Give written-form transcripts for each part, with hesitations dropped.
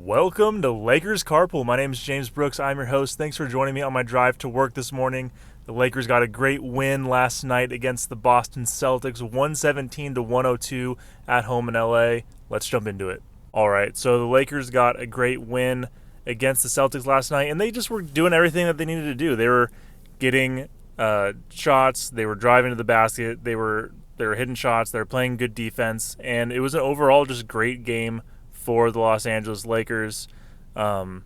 Welcome to Lakers Carpool. My name is James Brooks. I'm your host. Thanks for joining me on my drive to work this morning. The Lakers got a great win last night against the Boston Celtics, 117-102 at home in LA. Let's jump into it. All right, so the Lakers got a great win against the Celtics last night, and they just were doing everything that they needed to do. They were getting shots, they were driving to the basket, they were hitting shots, they were playing good defense, and it was an overall just great game for the Los Angeles Lakers. LeBron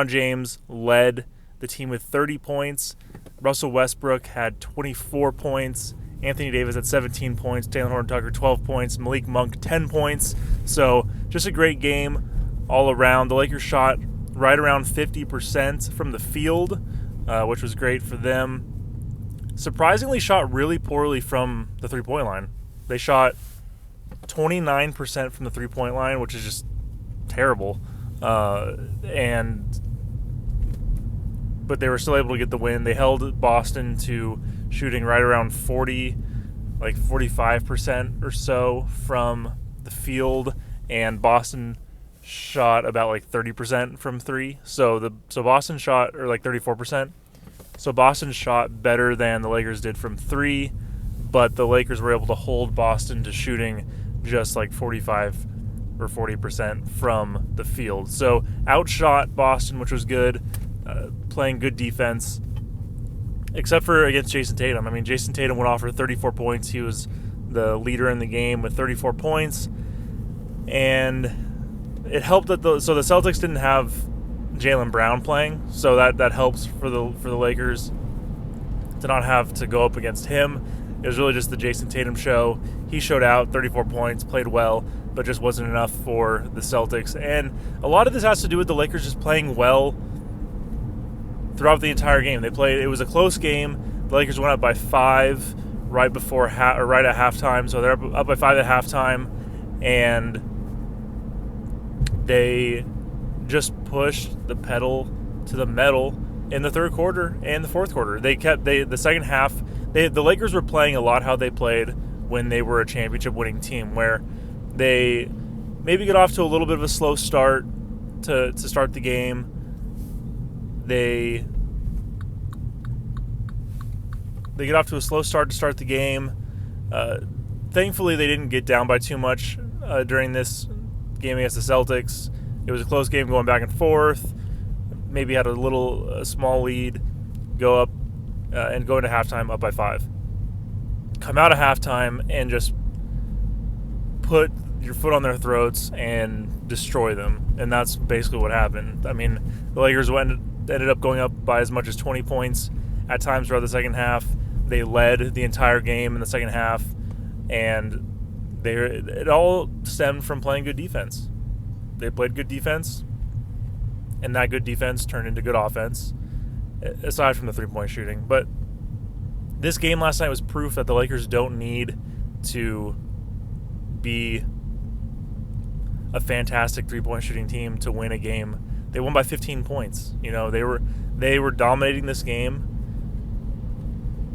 James led the team with 30 points. Russell Westbrook had 24 points. Anthony Davis had 17 points. Taylor Horton-Tucker, 12 points. Malik Monk, 10 points. So just a great game all around. The Lakers shot right around 50% from the field, which was great for them. Surprisingly, shot really poorly from the three-point line. They shot 29% from the three-point line, which is just terrible. But they were still able to get the win. They held Boston to shooting right around 45% or so from the field, and Boston shot about 30% from three. So Boston shot, or 34%. So Boston shot better than the Lakers did from three, but the Lakers were able to hold Boston to shooting just 45 or 40% from the field. So outshot Boston, which was good, playing good defense, except for against Jason Tatum. I mean, Jason Tatum went off for 34 points. He was the leader in the game with 34 points, and it helped that the Celtics didn't have Jaylen Brown playing, so that helps for the Lakers to not have to go up against him. It was really just the Jason Tatum show. He showed out, 34 points, played well, but just wasn't enough for the Celtics. And a lot of this has to do with the Lakers just playing well throughout the entire game. It was a close game. The Lakers went up by 5 right before right at halftime, so they're up by 5 at halftime, and they just pushed the pedal to the metal in the third quarter and the fourth quarter. The second half, the Lakers were playing a lot how they played when they were a championship-winning team, where they maybe get off to a little bit of a slow start to start the game. They get off to a slow start to start the game. Thankfully, they didn't get down by too much during this game against the Celtics. It was a close game going back and forth. Maybe had a small lead, go up and go into halftime up by 5. Come out of halftime and just put your foot on their throats and destroy them. And that's basically what happened. I mean, the Lakers ended up going up by as much as 20 points at times throughout the second half. They led the entire game in the second half, and it all stemmed from playing good defense. They played good defense, and that good defense turned into good offense, aside from the three-point shooting. But this game last night was proof that the Lakers don't need to be a fantastic three-point shooting team to win a game. They won by 15 points. You know, they were dominating this game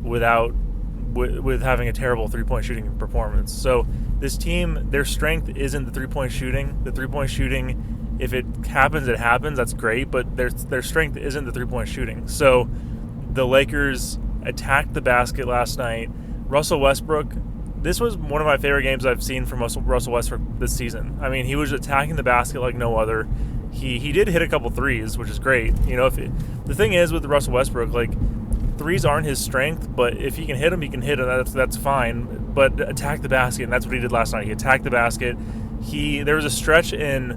with having a terrible three-point shooting performance. So this team, their strength isn't the three-point shooting. The three-point shooting, if it happens, it happens. That's great, but their strength isn't the three-point shooting. So the Lakers attacked the basket last night. Russell Westbrook, this was one of my favorite games I've seen from Russell Westbrook this season. I mean, he was attacking the basket like no other. He did hit a couple threes, which is great. You know, the thing is with Russell Westbrook, threes aren't his strength, but if he can hit them, he can hit them. That's fine. But attack the basket, and that's what he did last night. He attacked the basket. There was a stretch in,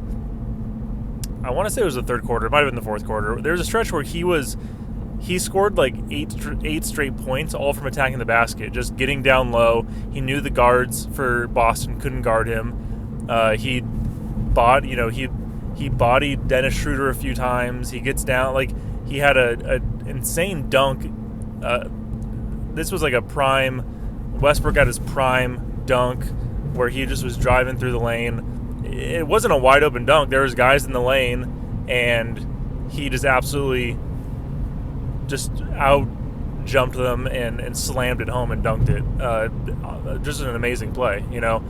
I want to say it was the third quarter. It might have been the fourth quarter. There was a stretch where he scored 8 straight points, all from attacking the basket, just getting down low. He knew the guards for Boston couldn't guard him. He bodied Dennis Schroeder a few times. He gets down, he had an insane dunk. This was a prime, Westbrook at his prime dunk, where he just was driving through the lane. It wasn't a wide open dunk. There was guys in the lane, and he just absolutely just out jumped them and slammed it home and dunked it. Just an amazing play, you know.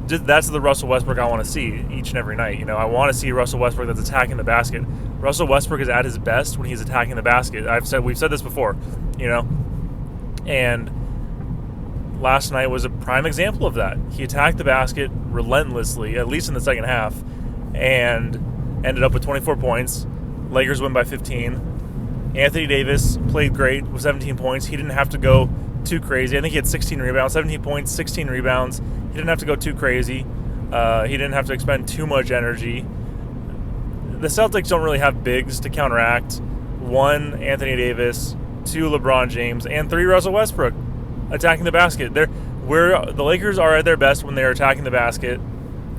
that's the Russell Westbrook I want to see each and every night. I want to see Russell Westbrook that's attacking the basket. Russell Westbrook is at his best when he's attacking the basket. We've said this before, and last night was a prime example of that. He attacked the basket relentlessly, at least in the second half, and ended up with 24 points. Lakers win by 15. Anthony Davis played great with 17 points. He didn't have to go too crazy. I think he had 16 rebounds, 17 points, 16 rebounds. He didn't have to go too crazy. He didn't have to expend too much energy. The Celtics don't really have bigs to counteract. 1, Anthony Davis, 2, LeBron James, and 3, Russell Westbrook attacking the basket. The Lakers are at their best when they're attacking the basket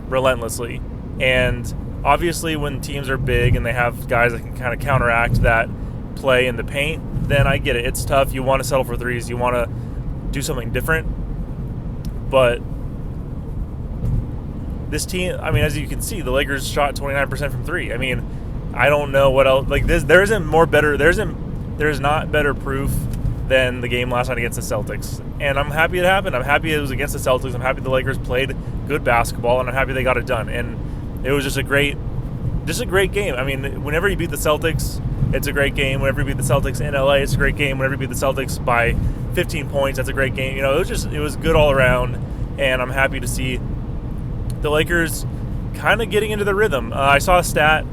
relentlessly. And obviously when teams are big and they have guys that can kind of counteract that play in the paint, then I get it. It's tough. You want to settle for threes. You want to do something different. But this team, as you can see, the Lakers shot 29% from 3. I don't know what else. There is not better proof than the game last night against the Celtics. And I'm happy it happened. I'm happy it was against the Celtics. I'm happy the Lakers played good basketball, and I'm happy they got it done. And it was just a great game. Whenever you beat the Celtics, it's a great game. Whenever you beat the Celtics in LA, it's a great game. Whenever you beat the Celtics by 15 points, that's a great game. It was good all around, and I'm happy to see the Lakers kind of getting into the rhythm. I saw a stat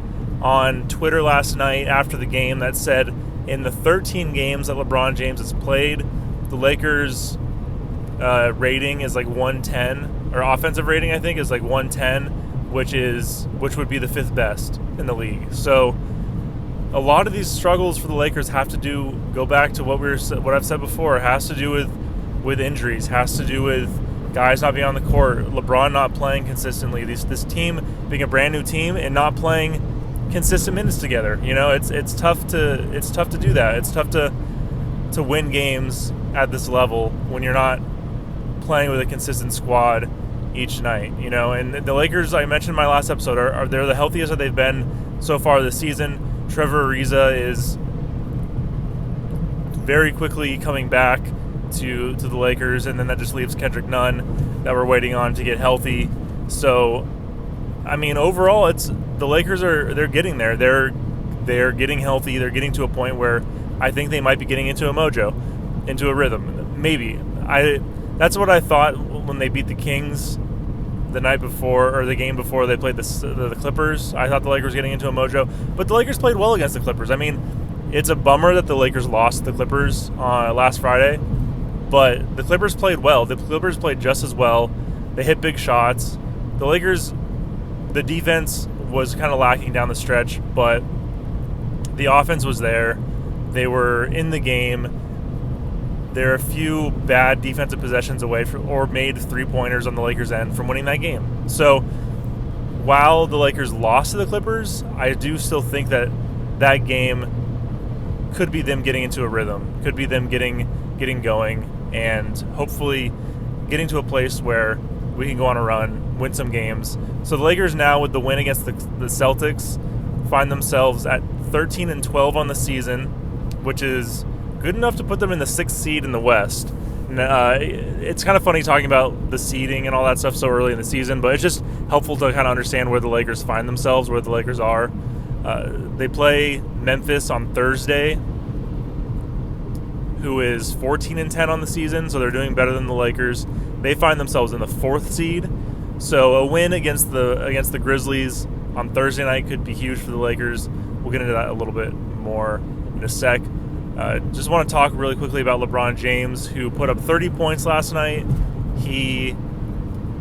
on Twitter last night after the game that said in the 13 games that LeBron James has played, the Lakers' rating is like 110, or offensive rating, I think, is like 110, which would be the 5th best in the league. So a lot of these struggles for the Lakers have to go back to what I've said before. It has to do with injuries, has to do with guys not being on the court, LeBron not playing consistently, this team being a brand new team and not playing consistent minutes together. It's tough to do that. It's tough to win games at this level when you're not playing with a consistent squad each night. And the Lakers, I mentioned in my last episode, they're the healthiest that they've been so far this season. Trevor Ariza is very quickly coming back to the Lakers, and then that just leaves Kendrick Nunn that we're waiting on to get healthy. So overall, the Lakers they're getting there. They're getting healthy. They're getting to a point where I think they might be getting into a mojo, into a rhythm. Maybe. That's what I thought when they beat the Kings the night before, or the game before they played the Clippers. I thought the Lakers were getting into a mojo, but the Lakers played well against the Clippers. It's a bummer that the Lakers lost the Clippers last Friday, but the Clippers played well. The Clippers played just as well. They hit big shots. The Lakers, the defense was kind of lacking down the stretch, but the offense was there. They were in the game. They're a few bad defensive possessions away or made 3-pointers on the Lakers' end from winning that game. So while the Lakers lost to the Clippers, I do still think that game could be them getting into a rhythm, could be them getting going, and hopefully getting to a place where we can go on a run, win some games. So the Lakers now, with the win against the Celtics, find themselves at 13-12 on the season, which is good enough to put them in the 6th seed in the West. It's kind of funny talking about the seeding and all that stuff so early in the season, but it's just helpful to kind of understand where the Lakers find themselves, where the Lakers are. They play Memphis on Thursday, who is 14-10 on the season, so they're doing better than the Lakers. They find themselves in the 4th seed, so a win against the Grizzlies on Thursday night could be huge for the Lakers. We'll get into that a little bit more in a sec. Just want to talk really quickly about LeBron James, who put up 30 points last night. He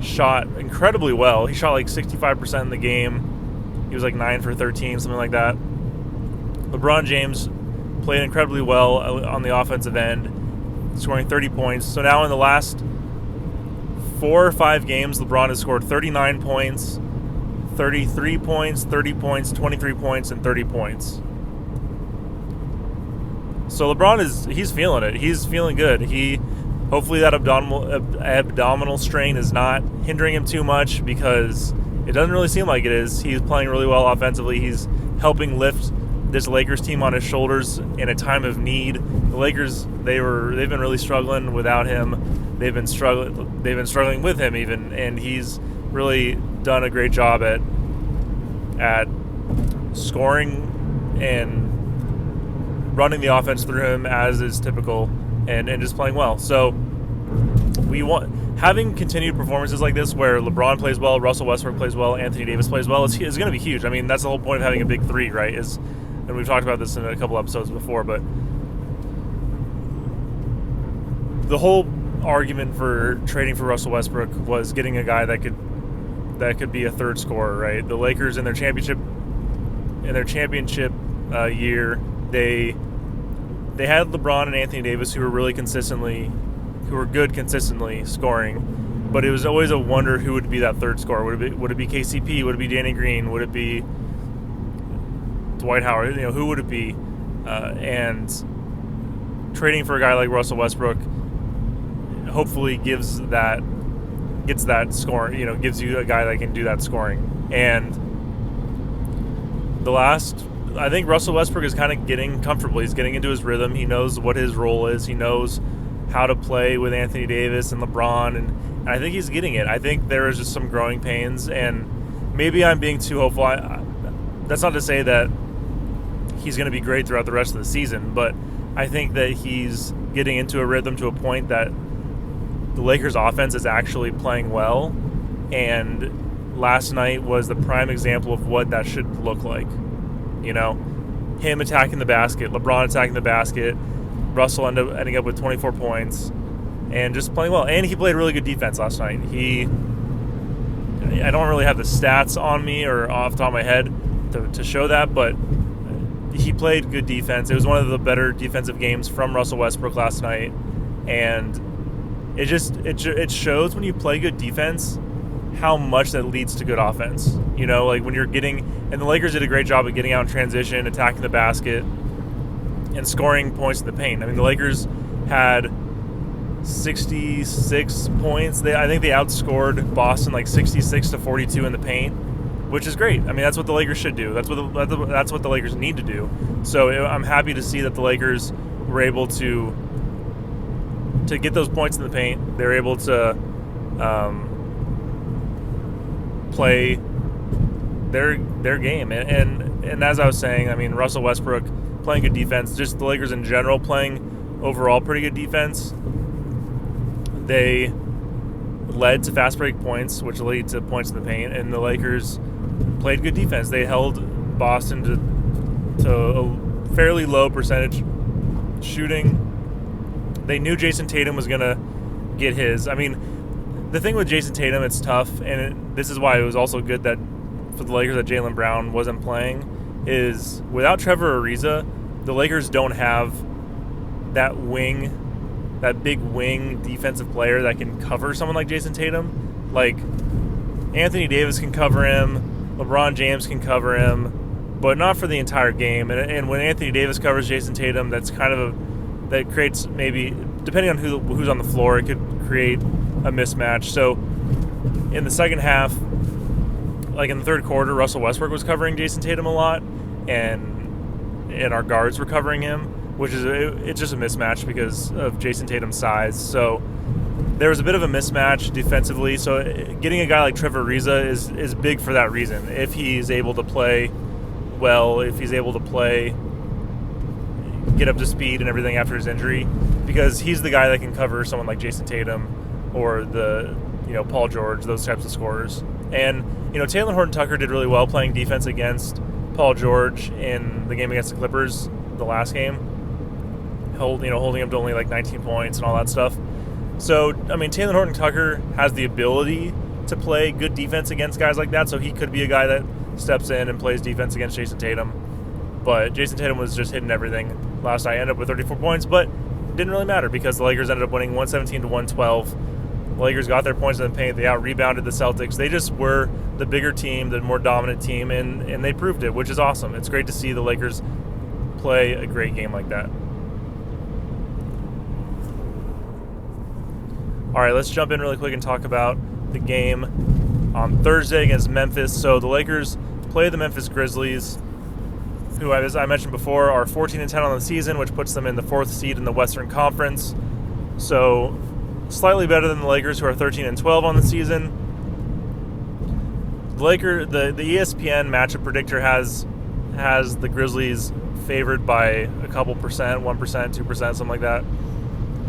shot incredibly well. He shot like 65% in the game. He was like 9 for 13, something like that. LeBron James played incredibly well on the offensive end, scoring 30 points. So now in the last 4 or 5 games, LeBron has scored 39 points, 33 points, 30 points, 23 points, and 30 points. So LeBron he's feeling it. He's feeling good. Hopefully that abdominal strain is not hindering him too much, because it doesn't really seem like it is. He's playing really well offensively. He's helping lift this Lakers team on his shoulders in a time of need. The Lakers, they've been really struggling without him. They've been struggling with him even, and he's really done a great job at scoring and running the offense through him as is typical, and just playing well. So we want having continued performances like this where LeBron plays well, Russell Westbrook plays well, Anthony Davis plays well is going to be huge. I mean, that's the whole point of having a big three, right? And we've talked about this in a couple episodes before, but the whole argument for trading for Russell Westbrook was getting a guy that could be a third scorer, right? The Lakers in their championship year, they had LeBron and Anthony Davis who were good consistently scoring, but it was always a wonder who would be that third scorer. Would it be KCP? Would it be Danny Green? Would it be Dwight Howard? Who would it be? And trading for a guy like Russell Westbrook hopefully gets that scoring. Gives you a guy that can do that scoring. And I think Russell Westbrook is kind of getting comfortable. He's getting into his rhythm. He knows what his role is. He knows how to play with Anthony Davis and LeBron, and I think he's getting it. I think there is just some growing pains, and maybe I'm being too hopeful. That's not to say that he's going to be great throughout the rest of the season, but I think that he's getting into a rhythm to a point that the Lakers' offense is actually playing well, and last night was the prime example of what that should look like. Him attacking the basket, LeBron attacking the basket, Russell ending up with 24 points and just playing well. And he played really good defense last night. I don't really have the stats on me or off the top of my head to show that, but he played good defense. It was one of the better defensive games from Russell Westbrook last night, and it shows when you play good defense how much that leads to good offense. Like when you're and the Lakers did a great job of getting out in transition, attacking the basket, and scoring points in the paint. I mean, the Lakers had 66 points. I think they outscored Boston like 66-42 in the paint, which is great. I mean, that's what the Lakers should do. That's what the Lakers need to do. So I'm happy to see that the Lakers were able to get those points in the paint. They're able to play their game. And as I was saying, I mean, Russell Westbrook playing good defense, just the Lakers in general playing overall pretty good defense. They led to fast break points, which lead to points in the paint, and the Lakers played good defense. They held Boston to a fairly low percentage shooting. They knew Jason Tatum was going to get his. I mean, the thing with Jason Tatum, it's tough, and this is why it was also good that for the Lakers that Jaylen Brown wasn't playing, is without Trevor Ariza, the Lakers don't have that big wing defensive player that can cover someone like Jason Tatum. Like, Anthony Davis can cover him, LeBron James can cover him, but not for the entire game. And when Anthony Davis covers Jason Tatum, that's that creates, maybe, depending on who's on the floor, it could create a mismatch. So in the second half, like in the third quarter, Russell Westbrook was covering Jason Tatum a lot, and our guards were covering him, which is it's just a mismatch because of Jason Tatum's size. So there was a bit of a mismatch defensively. So getting a guy like Trevor Ariza is big for that reason. If he's able to play well, if he's able to get up to speed and everything after his injury, because he's the guy that can cover someone like Jason Tatum or Paul George, those types of scorers. And Talen Horton-Tucker did really well playing defense against Paul George in the game against the Clippers, the last game, holding him to only like 19 points and all that stuff. So, I mean, Talen Horton-Tucker has the ability to play good defense against guys like that, so he could be a guy that steps in and plays defense against Jason Tatum. But Jason Tatum was just hitting everything last night. Ended up with 34 points, but it didn't really matter because the Lakers ended up winning 117-112. The Lakers got their points in the paint. They out-rebounded the Celtics. They just were the bigger team, the more dominant team, and they proved it, which is awesome. It's great to see the Lakers play a great game like that. All right, let's jump in really quick and talk about the game on Thursday against Memphis. So the Lakers play the Memphis Grizzlies, who, as I mentioned before, are 14-10 on the season, which puts them in the 4th seed in the Western Conference. So slightly better than the Lakers, who are 13-12 on the season. the ESPN matchup predictor has the Grizzlies favored by a couple percent, 1%, 2%, something like that.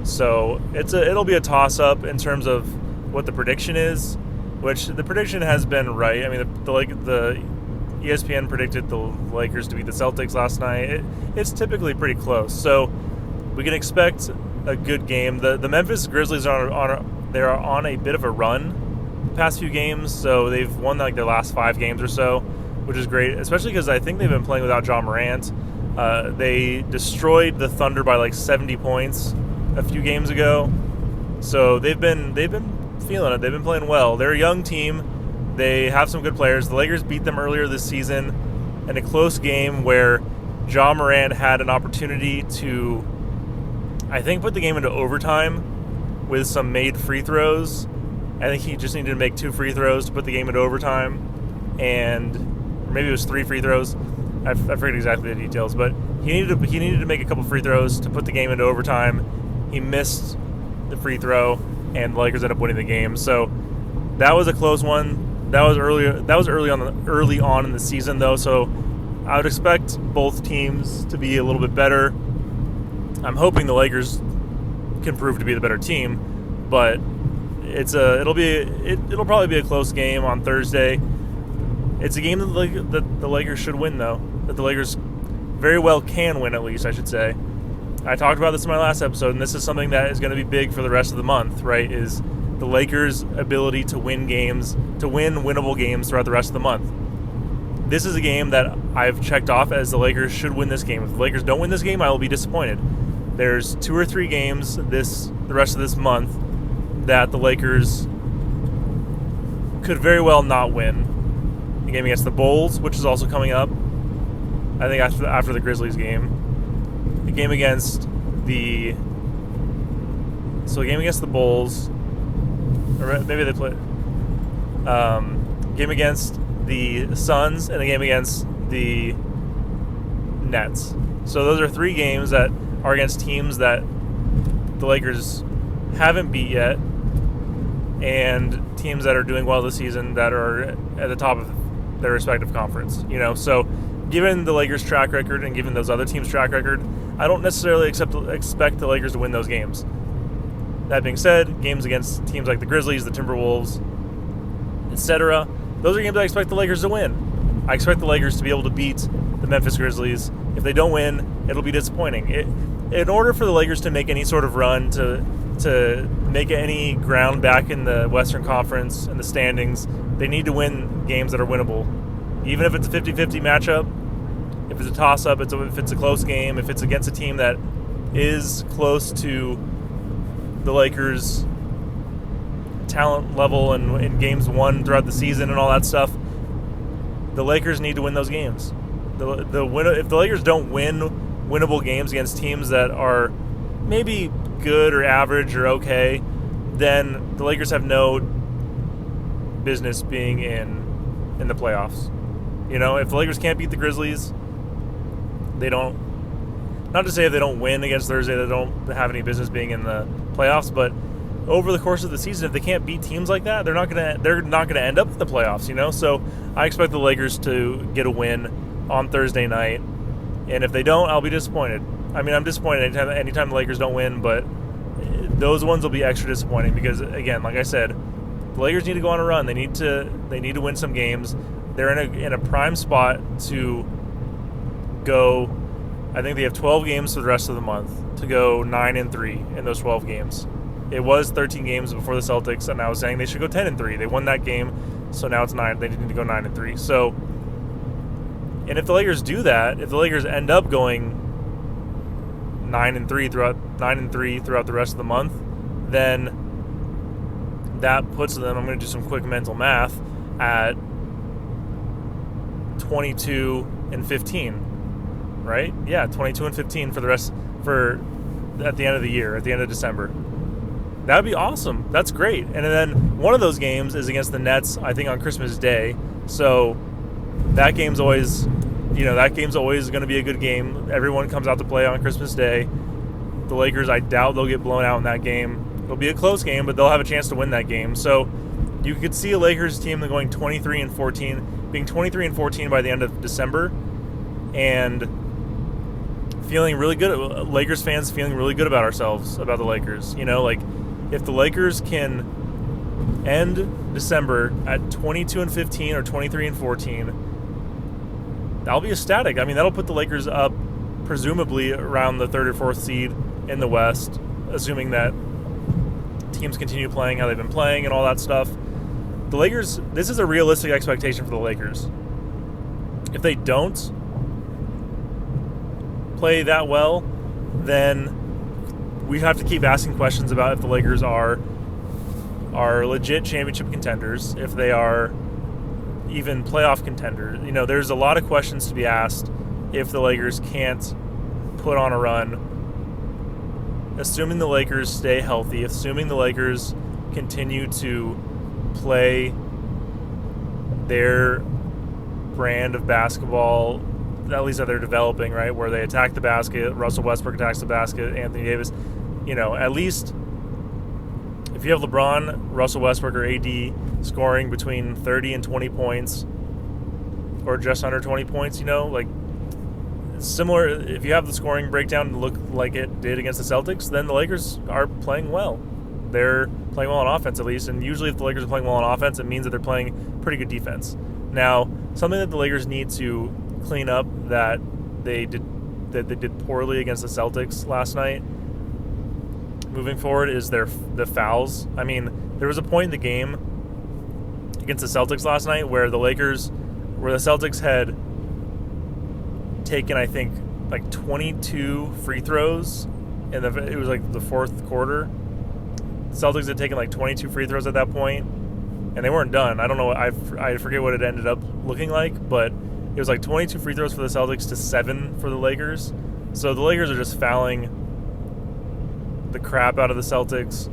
So it'll be a toss-up in terms of what the prediction is, which the prediction has been right. I mean, the ESPN predicted the Lakers to beat the Celtics last night. It's typically pretty close, so we can expect a good game. The Memphis Grizzlies are on a bit of a run the past few games, so they've won like their last 5 games or so, which is great, especially because I think they've been playing without Ja Morant. They destroyed the Thunder by like 70 points a few games ago, so they've been feeling it. They've been playing well. They're a young team. They have some good players. The Lakers beat them earlier this season in a close game where Ja Morant had an opportunity to, I think, put the game into overtime with some made free throws. I think he just needed to make 2 free throws to put the game into overtime, or maybe it was 3 free throws. I forget exactly the details, but he needed to make a couple free throws to put the game into overtime. He missed the free throw, and the Lakers ended up winning the game. So that was a close one. That was early on in the season, though. So I would expect both teams to be a little bit better. I'm hoping the Lakers can prove to be the better team, but it'll probably be a close game on Thursday. It's a game that the Lakers should win, though. That the Lakers very well can win, at least, I should say. I talked about this in my last episode, and this is something that is going to be big for the rest of the month, right? Is the Lakers' ability to win winnable games throughout the rest of the month. This is a game that I've checked off as the Lakers should win this game. If the Lakers don't win this game, I will be disappointed. There's 2 or 3 games the rest of this month that the Lakers could very well not win. The game against the Bulls, which is also coming up, I think after the Grizzlies game. The game against the Bulls, or maybe they play game against the Suns and a game against the Nets. So those are 3 games that are against teams that the Lakers haven't beat yet, and teams that are doing well this season that are at the top of their respective conference. So given the Lakers' track record and given those other teams' track record, I don't necessarily expect the Lakers to win those games. That being said, games against teams like the Grizzlies, the Timberwolves, etc., those are games I expect the Lakers to win. I expect the Lakers to be able to beat the Memphis Grizzlies. If they don't win, it'll be disappointing. In order for the Lakers to make any sort of run, to make any ground back in the Western Conference and the standings, they need to win games that are winnable. Even if it's a 50-50 matchup, if it's a toss-up, if it's a close game, if it's against a team that is close to the Lakers' talent level and in games won throughout the season and all that stuff, the Lakers need to win those games. If the Lakers don't win winnable games against teams that are maybe good or average or okay, then the Lakers have no business being in the playoffs. If the Lakers can't beat the Grizzlies, they don't. Not to say if they don't win against Thursday, they don't have any business being in the playoffs. But over the course of the season, if they can't beat teams like that, they're not gonna end up in the playoffs. So I expect the Lakers to get a win on Thursday night, and if they don't, I'll be disappointed. I mean, I'm disappointed anytime the Lakers don't win, but those ones will be extra disappointing because, again, like I said, the Lakers need to go on a run. They need to win some games. They're in a prime spot to go. I think they have 12 games for the rest of the month to go 9-3 in those 12 games. It was 13 games before the Celtics, and I was saying they should go 10-3. They won that game, so now it's 9. They need to go 9-3. So, and if the Lakers do that, if the Lakers end up going 9-3 throughout the rest of the month, then that puts them. I'm going to do some quick mental math at 22-15. Right? Yeah, 22-15 at the end of the year, at the end of December. That would be awesome. That's great. And then one of those games is against the Nets, I think, on Christmas Day. So that game's always going to be a good game. Everyone comes out to play on Christmas Day. The Lakers, I doubt they'll get blown out in that game. It'll be a close game, but they'll have a chance to win that game. So You could see a Lakers team going 23-14, being 23-14 by the end of December, and feeling really good. Lakers fans feeling really good about ourselves, about the Lakers. Like if the Lakers can end December at 22-15 or 23-14, that'll be ecstatic. I mean, that'll put the Lakers up presumably around the third or fourth seed in the West, assuming that teams continue playing how they've been playing and all that stuff. The Lakers, this is a realistic expectation for the Lakers. If they don't play that well, then we have to keep asking questions about if the Lakers are legit championship contenders, if they are even playoff contenders. There's a lot of questions to be asked if the Lakers can't put on a run. Assuming the Lakers stay healthy, assuming the Lakers continue to play their brand of basketball, at least that they're developing, right, where they attack the basket, Russell Westbrook attacks the basket, Anthony Davis, at least if you have LeBron, Russell Westbrook, or AD scoring between 30 and 20 points or just under 20 points, like similar, if you have the scoring breakdown look like it did against the Celtics, then the Lakers are playing well. They're playing well on offense, at least, and usually if the Lakers are playing well on offense, it means that they're playing pretty good defense. Now, something that the Lakers need to clean up that they did poorly against the Celtics last night moving forward is the fouls. I mean, there was a point in the game against the Celtics last night where the Celtics had taken, I think, like 22 free throws, and it was like the fourth quarter. The Celtics had taken like 22 free throws at that point, and they weren't done. I don't know. I forget what it ended up looking like, but it was like 22 free throws for the Celtics to 7 for the Lakers. So the Lakers are just fouling the crap out of the Celtics,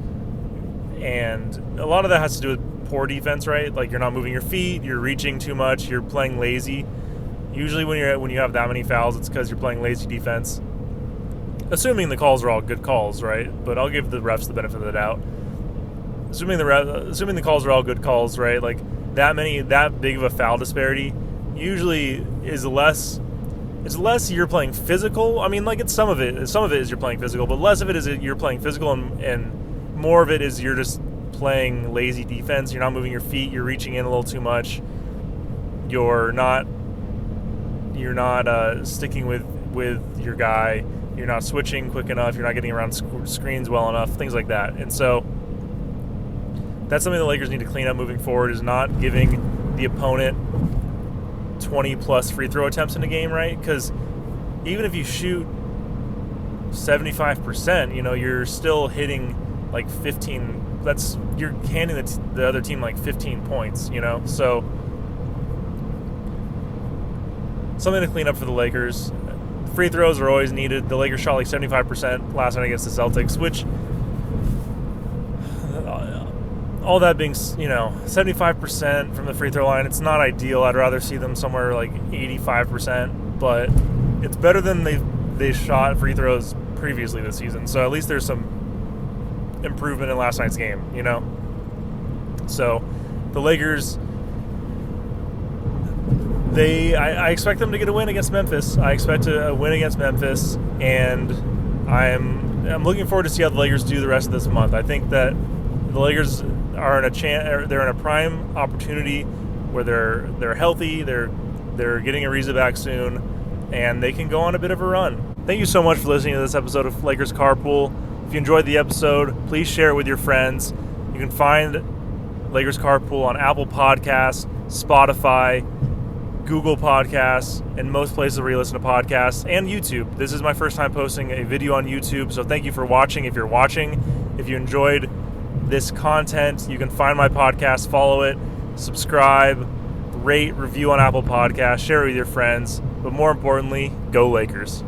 and a lot of that has to do with poor defense, right? Like, you're not moving your feet, you're reaching too much, you're playing lazy. Usually when you have that many fouls, it's because you're playing lazy defense. Assuming the calls are all good calls, right? But I'll give the refs the benefit of the doubt. Assuming the calls are all good calls, right? Like that big of a foul disparity usually is less. It's less you're playing physical. I mean, like, it's some of it is you're playing physical, but less of it is you're playing physical, and more of it is you're just playing lazy defense. You're not moving your feet. You're reaching in a little too much. You're not sticking with your guy. You're not switching quick enough. You're not getting around screens well enough. Things like that. And so that's something the Lakers need to clean up moving forward, is not giving the opponent 20-plus free throw attempts in a game, right? Because even if you shoot 75%, you're still hitting like 15. You're handing the other team like 15 points, So something to clean up for the Lakers. Free throws are always needed. The Lakers shot like 75% last night against the Celtics, which, all that being, 75% from the free throw line, it's not ideal. I'd rather see them somewhere like 85%, but it's better than they shot free throws previously this season. So at least there's some improvement in last night's game, So the Lakers, I expect them to get a win against Memphis. I expect a win against Memphis, and I'm looking forward to see how the Lakers do the rest of this month. I think that the Lakers are they're in a prime opportunity where they're healthy, they're getting Ariza back soon, and they can go on a bit of a run. Thank you so much for listening to this episode of Lakers Carpool. If you enjoyed the episode, please share it with your friends. You can find Lakers Carpool on Apple Podcasts, Spotify, Google Podcasts, and most places where you listen to podcasts, and YouTube. This is my first time posting a video on YouTube, so thank you for watching. If you're watching, if you enjoyed this content, you can find my podcast, follow it, subscribe, rate, review on Apple Podcasts, share it with your friends, but more importantly, go Lakers.